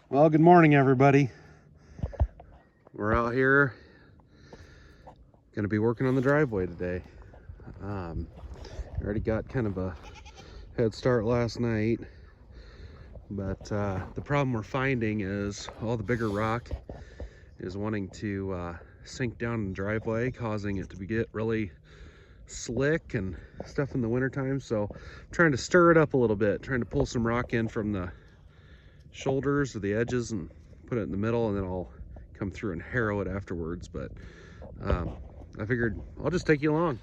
Well, good morning, everybody. We're out here going to be working on the driveway today. Already got kind of a head start last night, but the problem we're finding is all the bigger rock is wanting to sink down in the driveway, causing it to get really slick and stuff in the wintertime. So I'm trying to stir it up a little bit, trying to pull some rock in from the shoulders or the edges and put it in the middle, and then I'll come through and harrow it afterwards. But I figured I'll just take you along.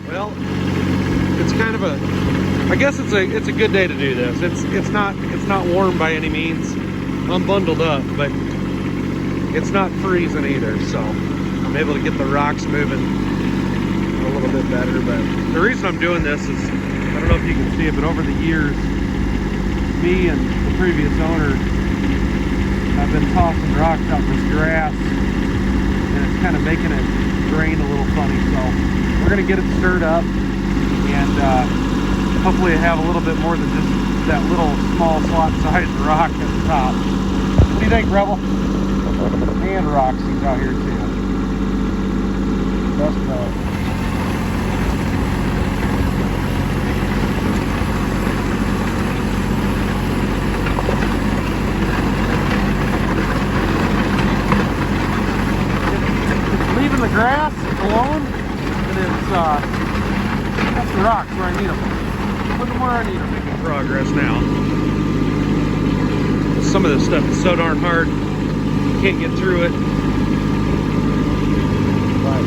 Well, it's kind of I guess it's a good day to do this. It's not warm by any means. I'm bundled up, but it's not freezing either, so I'm able to get the rocks moving a little bit better. But the reason I'm doing this is, I don't know if you can see it, but over the years, me and the previous owner have been tossing rocks out in this grass, and it's kind of making it drain a little funny. So we're gonna get it stirred up, and hopefully have a little bit more than just that little small slot sized rock at the top. What do you think, Rebel? And Roxy's out here too. Best fellow. It's leaving the grass alone, and it's that's the rocks where I need them. Put them where I need them. Making progress now. Some of this stuff is so darn hard, you can't get through it. But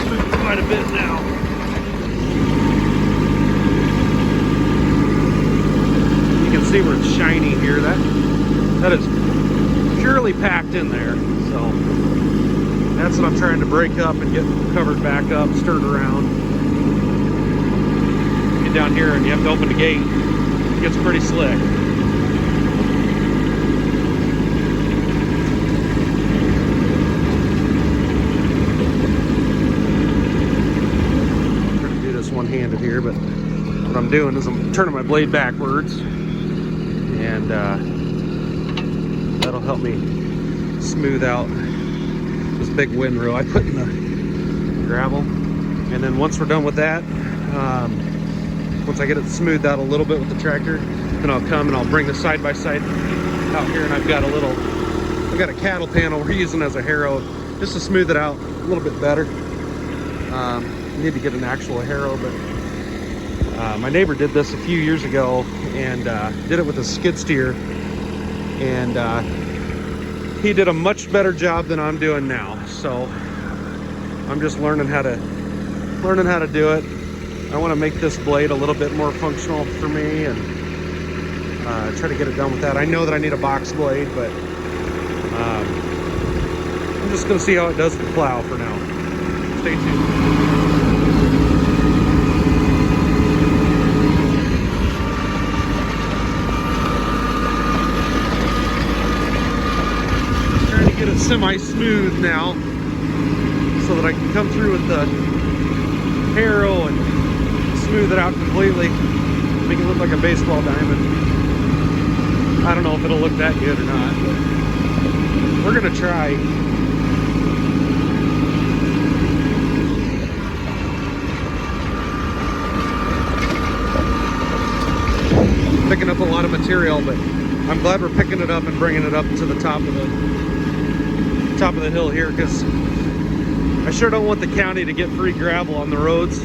moving quite a bit now. You can see where it's shiny here. That is purely packed in there. So that's what I'm trying to break up and get covered back up, stirred around. Get down here and you have to open the gate. It gets pretty slick. I'm trying to do this one-handed here, but what I'm doing is I'm turning my blade backwards, and that'll help me smooth out this big windrow I put in the gravel. And then once we're done with that, once I get it smoothed out a little bit with the tractor, then I'll come and I'll bring the side-by-side out here, and I've got a cattle panel we're using as a harrow just to smooth it out a little bit better. Need to get an actual harrow, but my neighbor did this a few years ago and did it with a skid steer, and he did a much better job than I'm doing now. So I'm just learning how to do it. I want to make this blade a little bit more functional for me, and try to get it done with that. I know that I need a box blade, but I'm just going to see how it does with the plow for now. Stay tuned. Get it semi-smooth now so that I can come through with the harrow and smooth it out completely, make it look like a baseball diamond. I don't know if it'll look that good or not, but we're gonna try. Picking up a lot of material, but I'm glad we're picking it up and bringing it up to the top of the hill here, because I sure don't want the county to get free gravel on the roads.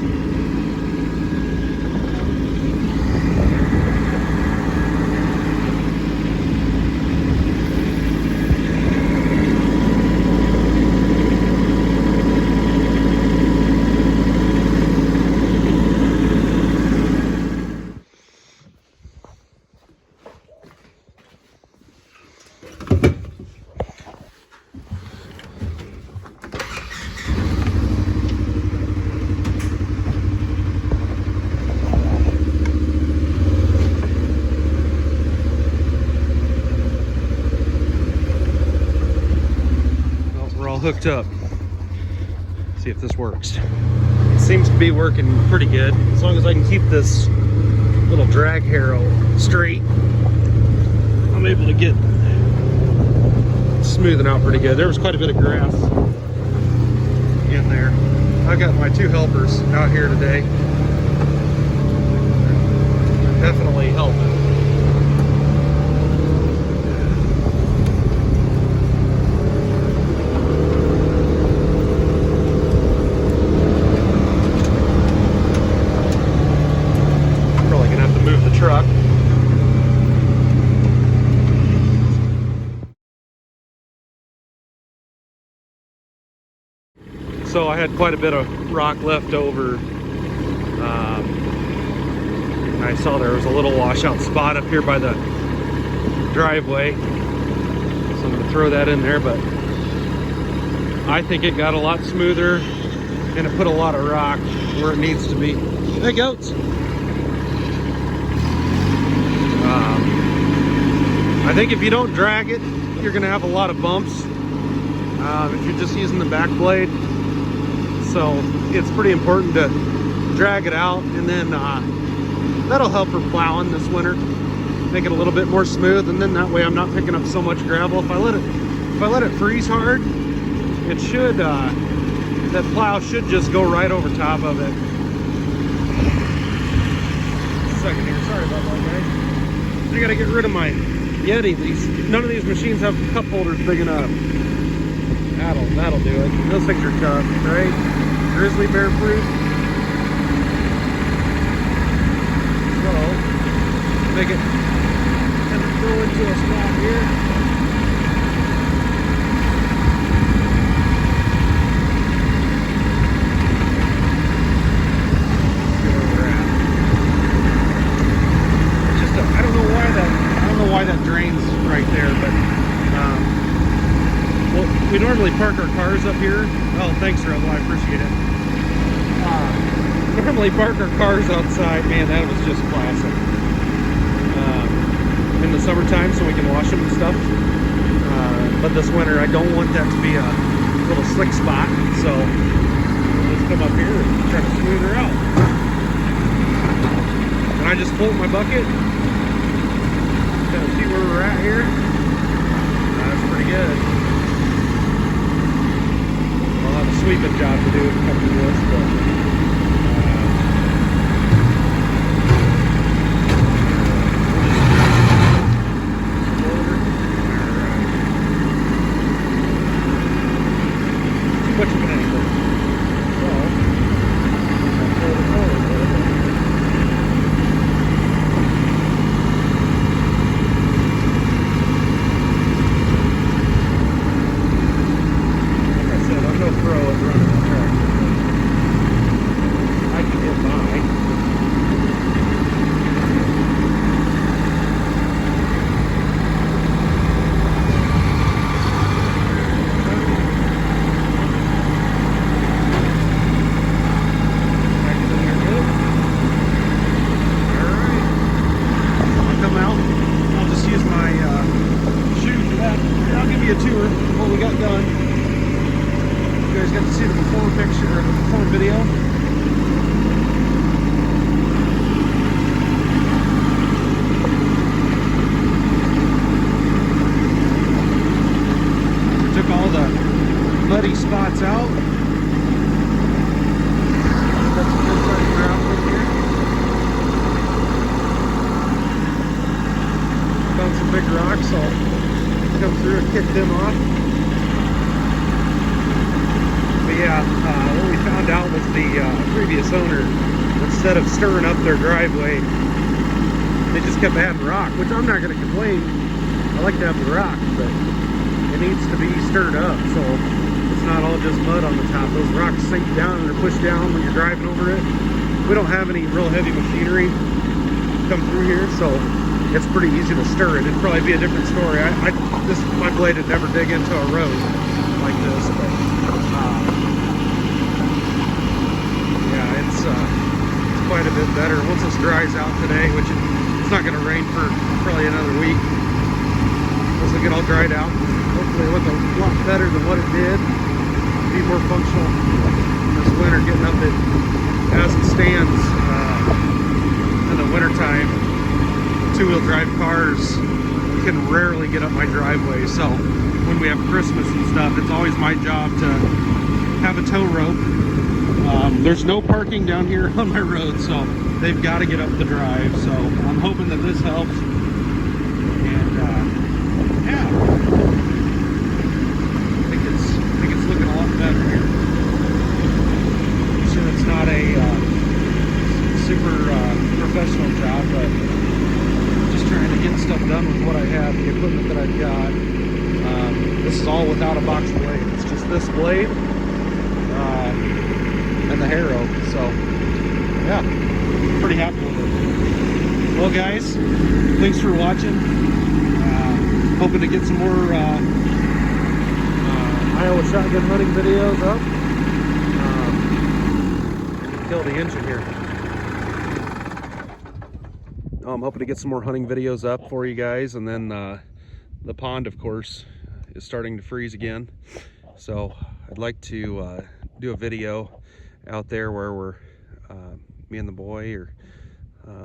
all hooked up. See if this works. It seems to be working pretty good. As long as I can keep this little drag harrow straight, I'm able to get smoothing out pretty good. There was quite a bit of grass in there. I've got my 2 helpers out here today. Definitely helping. Truck. So I had quite a bit of rock left over. I saw there was a little washout spot up here by the driveway, so I'm going to throw that in there, but I think it got a lot smoother and it put a lot of rock where it needs to be. Hey, goats! I think if you don't drag it, you're going to have a lot of bumps if you're just using the back blade. So it's pretty important to drag it out, and then that'll help for plowing this winter, make it a little bit more smooth, and then that way I'm not picking up so much gravel. If I let it freeze hard, it should that plow should just go right over top of it. Second here, sorry about that, guys. I gotta get rid of my Yeti. None of these machines have cup holders big enough. That'll do it. Those things are tough, right? Grizzly bear proof. So make it kind of go into a spot here. Why that drains right there, but well, we normally park our cars up here. Oh, thanks, Rebel, I appreciate it. Normally park our cars outside. Man, that was just classic. In the summertime, so we can wash them and stuff. But this winter, I don't want that to be a little slick spot, so we'll just come up here and try to smooth her out. And I just float my bucket. See where we're at here. That's pretty good. I'll have a sweeping job to do to come to this, but too much of an angle. So I'll pull it forward a little bit. Muddy spots out. Got some good sized gravel in here. Found some big rocks, so I'll come through and kick them off. But yeah, what we found out was the previous owner, instead of stirring up their driveway, they just kept adding rock, which I'm not going to complain. I like to have the rock, but it needs to be stirred up, so it's not all just mud on the top. Those rocks sink down and they're pushed down when you're driving over it. We don't have any real heavy machinery come through here, so it's pretty easy to stir it. It'd probably be a different story. My blade would never dig into a road like this, but yeah, it's quite a bit better once this dries out today, which it's not going to rain for probably another week. Once we get all dried out, hopefully it look a lot better than what it did. be more functional this winter, getting up it as it stands in the wintertime. Two-wheel drive cars can rarely get up my driveway, so when we have Christmas and stuff, it's always my job to have a tow rope. There's no parking down here on my road, so they've got to get up the drive, so I'm hoping that this helps. And yeah, I think it's looking a lot better here. I'm sure it's not a super professional job, but just trying to get stuff done with what I have, the equipment that I've got. This is all without a box blade. It's just this blade and the Harrow. So yeah, pretty happy with it. Well guys, thanks for watching. Hoping to get some more Iowa shotgun hunting videos up. Kill the engine here. I'm hoping to get some more hunting videos up for you guys, and then the pond, of course, is starting to freeze again. So I'd like to do a video out there where we're me and the boy, or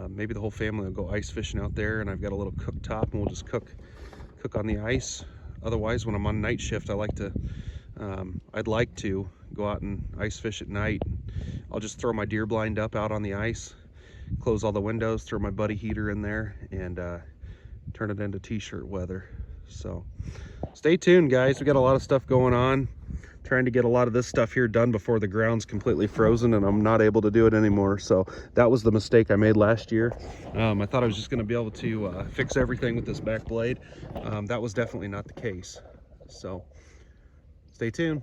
maybe the whole family, will go ice fishing out there, and I've got a little cooktop and we'll just cook on the ice. Otherwise, when I'm on night shift, I'd like to go out and ice fish at night. I'll just throw my deer blind up out on the ice, close all the windows, throw my buddy heater in there, and turn it into t-shirt weather. So stay tuned, guys. We got a lot of stuff going on, trying to get a lot of this stuff here done before the ground's completely frozen and I'm not able to do it anymore. So that was the mistake I made last year. I thought I was just going to be able to fix everything with this back blade. That was definitely not the case. So stay tuned.